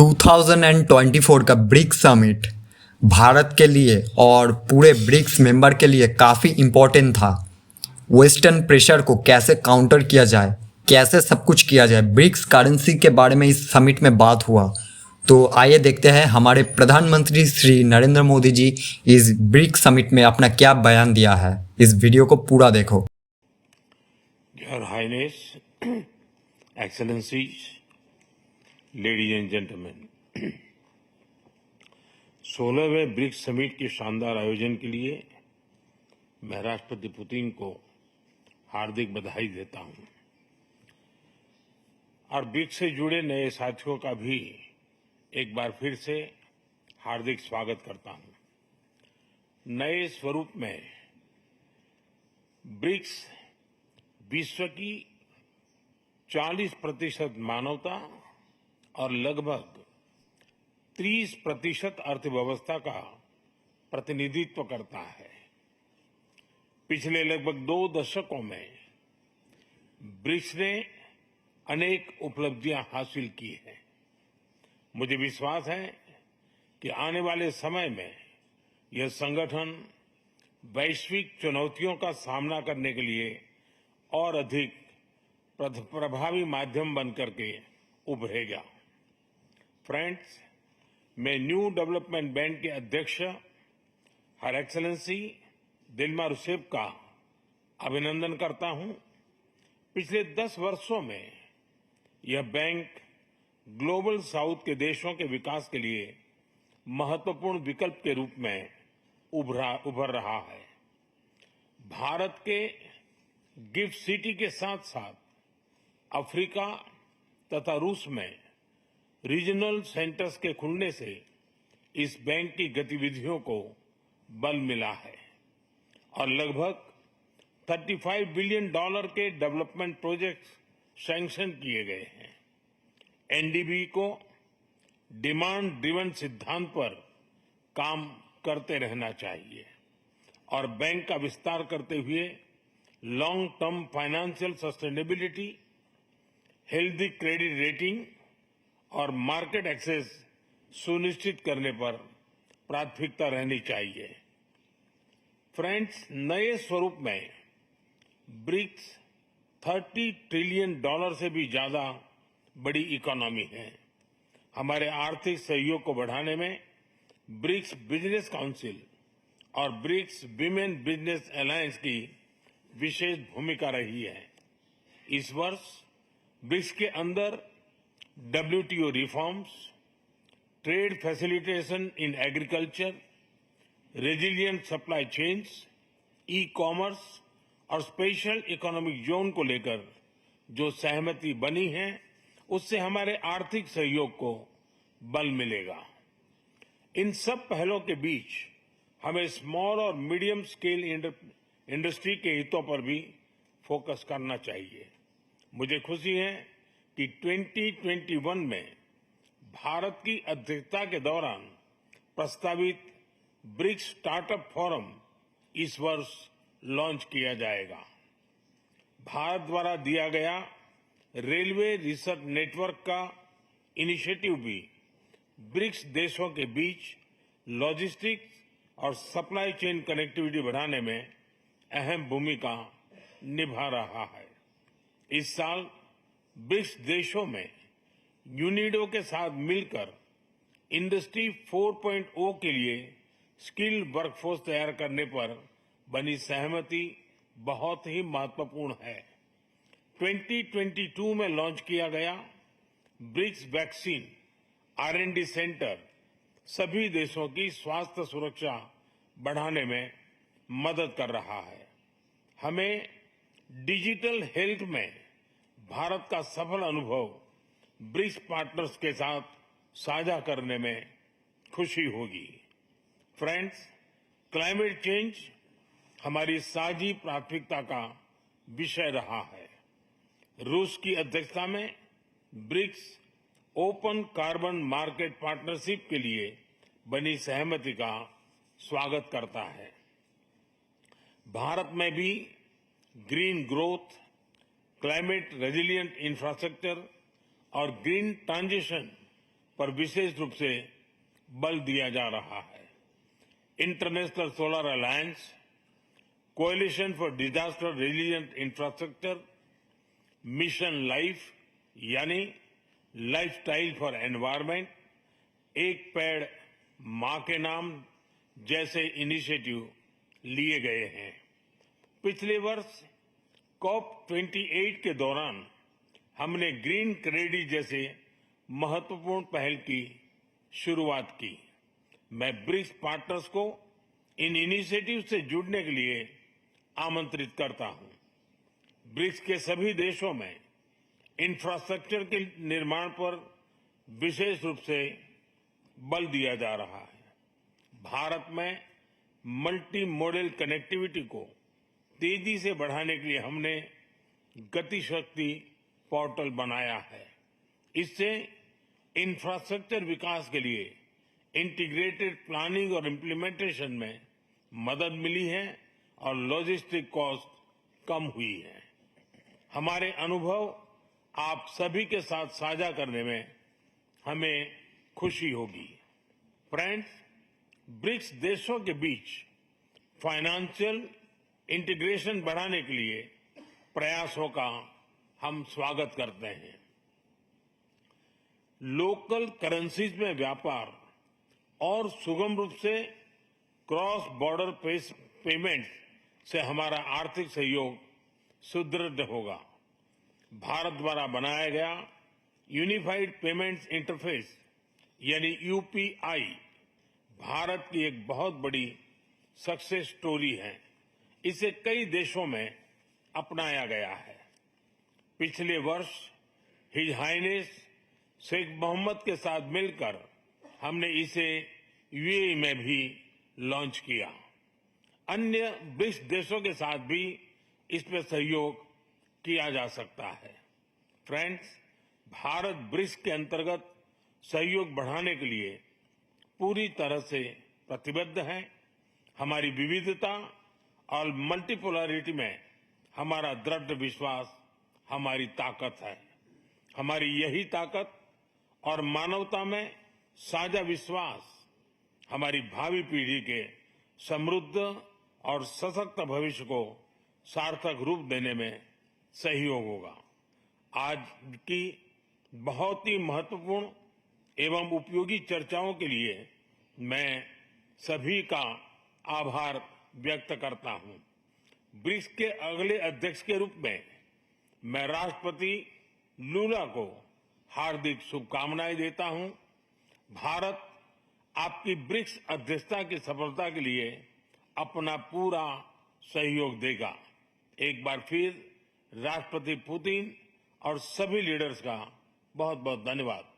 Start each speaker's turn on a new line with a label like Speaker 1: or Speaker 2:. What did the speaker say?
Speaker 1: 2024 का BRICS summit Bharat के लिए और पूरे ब्रिक्स मेंबर के लिए काफ़ी इम्पोर्टेंट था। वेस्टर्न प्रेशर को कैसे काउंटर किया जाए, कैसे सब कुछ किया जाए, ब्रिक्स करेंसी के बारे में इस समिट में बात हुआ। तो आइए देखते हैं हमारे प्रधानमंत्री श्री नरेंद्र मोदी जी इस ब्रिक्स समिट में अपना क्या बयान दिया है। इस वीडियो को पूरा देखो।
Speaker 2: Your Highness, Excellencies, Ladies and Gentlemen, 16वें ब्रिक्स समिट के शानदार आयोजन के लिए मैं राष्ट्रपति पुतिन को हार्दिक बधाई देता हूं और ब्रिक्स से जुड़े नए साथियों का भी एक बार फिर से हार्दिक स्वागत करता हूं। नए स्वरूप में ब्रिक्स विश्व की 40% मानवता और लगभग 30% अर्थव्यवस्था का प्रतिनिधित्व करता है। पिछले लगभग 2 दशकों में ब्रिक्स ने अनेक उपलब्धियां हासिल की हैं। मुझे विश्वास है कि आने वाले समय में यह संगठन वैश्विक चुनौतियों का सामना करने के लिए और अधिक प्रभावी माध्यम बनकर के उभरेगा। फ्रेंड्स, मैं न्यू डेवलपमेंट बैंक के अध्यक्ष हर एक्सेलेंसी दिल्मा रूसेफ का अभिनंदन करता हूं। पिछले 10 वर्षों में यह बैंक ग्लोबल साउथ के देशों के विकास के लिए महत्वपूर्ण विकल्प के रूप में उभर रहा है। भारत के गिफ्ट सिटी के साथ साथ अफ्रीका तथा रूस में रीजनल सेंटर्स के खुलने से इस बैंक की गतिविधियों को बल मिला है और लगभग $35 बिलियन के डेवलपमेंट प्रोजेक्ट्स सैंक्शन किए गए हैं। एनडीबी को डिमांड ड्रिवन सिद्धांत पर काम करते रहना चाहिए और बैंक का विस्तार करते हुए long term financial sustainability, healthy credit rating और मार्केट एक्सेस सुनिश्चित करने पर प्राथमिकता रहनी चाहिए। फ्रेंड्स, नए स्वरूप में ब्रिक्स $30 ट्रिलियन से भी ज्यादा बड़ी इकोनॉमी है। हमारे आर्थिक सहयोग को बढ़ाने में ब्रिक्स बिजनेस काउंसिल और ब्रिक्स विमेन बिजनेस अलायंस की विशेष भूमिका रही है। इस वर्ष ब्रिक्स के अंदर WTO reforms, trade facilitation in agriculture, resilient supply chains, ecommerce और स्पेशल इकोनॉमिक जोन को लेकर जो सहमति बनी है, उससे हमारे आर्थिक सहयोग को बल मिलेगा। इन सब पहलों के बीच हमें स्मॉल और मीडियम स्केल इंडस्ट्री के हितों पर भी फोकस करना चाहिए। मुझे खुशी है कि 2021 में भारत की अध्यक्षता के दौरान प्रस्तावित ब्रिक्स स्टार्टअप फोरम इस वर्ष लॉन्च किया जाएगा। भारत द्वारा दिया गया रेलवे रिसर्च नेटवर्क का इनिशिएटिव भी ब्रिक्स देशों के बीच लॉजिस्टिक्स और सप्लाई चेन कनेक्टिविटी बढ़ाने में अहम भूमिका निभा रहा है। इस साल ब्रिक्स देशों में यूनिडो के साथ मिलकर इंडस्ट्री 4.0 के लिए स्किल्ड वर्कफोर्स तैयार करने पर बनी सहमति बहुत ही महत्वपूर्ण है। 2022 में लॉन्च किया गया ब्रिक्स वैक्सीन R&D सेंटर सभी देशों की स्वास्थ्य सुरक्षा बढ़ाने में मदद कर रहा है। हमें डिजिटल हेल्थ में भारत का सफल अनुभव ब्रिक्स पार्टनर्स के साथ साझा करने में खुशी होगी। फ्रेंड्स, क्लाइमेट चेंज हमारी साझी प्राथमिकता का विषय रहा है। रूस की अध्यक्षता में BRICS open carbon market partnership के लिए बनी सहमति का स्वागत करता है। भारत में भी green growth, climate resilient infrastructure और ग्रीन ट्रांजिशन पर विशेष रूप से बल दिया जा रहा है। International solar alliance, coalition for disaster resilient infrastructure, mission life यानी लाइफस्टाइल फॉर एनवायरमेंट, एक पेड़ मां के नाम जैसे इनिशिएटिव लिए गए हैं। पिछले वर्ष COP28 के दौरान हमने ग्रीन क्रेडिट जैसे महत्वपूर्ण पहल की शुरुआत की। मैं ब्रिक्स पार्टनर्स को इन इनिशिएटिव से जुड़ने के लिए आमंत्रित करता हूं। ब्रिक्स के सभी देशों में इंफ्रास्ट्रक्चर के निर्माण पर विशेष रूप से बल दिया जा रहा है। भारत में मल्टी मॉडल कनेक्टिविटी को तेजी से बढ़ाने के लिए हमने गति शक्ति पोर्टल बनाया है। इससे इंफ्रास्ट्रक्चर विकास के लिए इंटीग्रेटेड प्लानिंग और इम्प्लीमेंटेशन में मदद मिली है और लॉजिस्टिक कॉस्ट कम हुई है। हमारे अनुभव आप सभी के साथ साझा करने में हमें खुशी होगी। फ्रेंड्स, ब्रिक्स देशों के बीच फाइनेंशियल इंटीग्रेशन बढ़ाने के लिए प्रयासों का हम स्वागत करते हैं। लोकल करेंसीज में व्यापार और सुगम रूप से क्रॉस बॉर्डर पेमेंट से हमारा आर्थिक सहयोग सुदृढ़ होगा। भारत द्वारा बनाया गया यूनिफाइड पेमेंट्स इंटरफेस यानी यूपीआई भारत की एक बहुत बड़ी सक्सेस स्टोरी है। इसे कई देशों में अपनाया गया है। पिछले वर्ष हिज हाइनेस शेख मोहम्मद के साथ मिलकर हमने इसे यूएई में भी लॉन्च किया। अन्य ब्रिक्स देशों के साथ भी इसमें सहयोग किया जा सकता है। फ्रेंड्स, भारत ब्रिक्स के अंतर्गत सहयोग बढ़ाने के लिए पूरी तरह से प्रतिबद्ध है। हमारी विविधता और मल्टीपोलरिटी में हमारा दृढ़ विश्वास हमारी ताकत है। हमारी यही ताकत और मानवता में साझा विश्वास हमारी भावी पीढ़ी के समृद्ध और सशक्त भविष्य को सार्थक रूप देने में सहयोग होगा। आज की बहुत ही महत्वपूर्ण एवं उपयोगी चर्चाओं के लिए मैं सभी का आभार व्यक्त करता हूं। ब्रिक्स के अगले अध्यक्ष के रूप में मैं राष्ट्रपति लूला को हार्दिक शुभकामनाएं देता हूं। भारत आपकी ब्रिक्स अध्यक्षता की सफलता के लिए अपना पूरा सहयोग देगा। एक बार फिर राष्ट्रपति पुतिन और सभी लीडर्स का बहुत बहुत धन्यवाद।